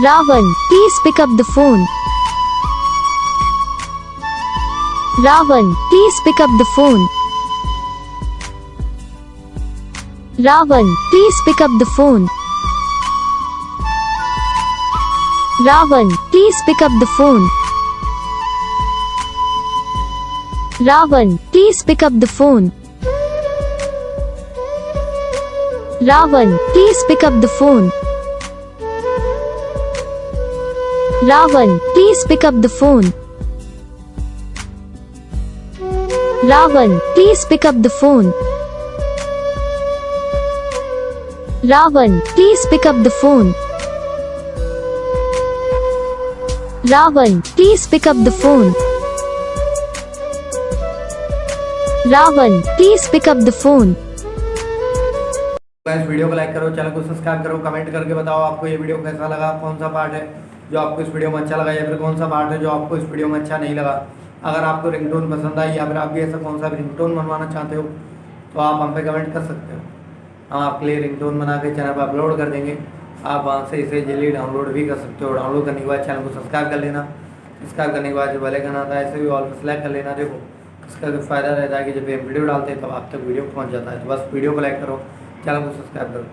Ravan, please pick up the phone. Ravan, please pick up the phone. Ravan, please pick up the phone. Ravan, please pick up the phone. Ravan, please pick up the phone. Ravan, please pick up the phone. Ravan, please pick up the phone. Ravan, please pick up the phone. Ravan, please pick up the phone. Ravan, please pick up the phone. Ravan, please pick up the phone. इस video को like करो, channel को subscribe करो, comment करके बताओ आपको ये video कैसा लगा, कौन सा पार्ट है जो आपको इस वीडियो में अच्छा लगा या फिर कौन सा पार्ट है जो आपको इस वीडियो में अच्छा नहीं लगा। अगर आपको रिंगटोन पसंद आई या फिर आप भी ऐसा कौन सा भी रिंगटोन बनवाना चाहते हो तो आप हम पे कमेंट कर सकते हो। हम आपके लिए रिंगटोन बना के चैनल पर अपलोड कर देंगे। आप वहाँ से इसे जल्दी डाउनलोड भी कर सकते हो। डाउनलोड करने के बाद चैनल को सब्सक्राइब कर लेना। सब्सक्राइब करने के बाद जो बेल आइकन आता है ऐसे भी ऑल पर सेलेक्ट कर लेना। देखो इसका जो फ़ायदा रहता है कि जब हम वीडियो डालते हैं तब आप तक वीडियो पहुँच जाता है। तो बस वीडियो को लाइक करो, चैनल को सब्सक्राइब करो।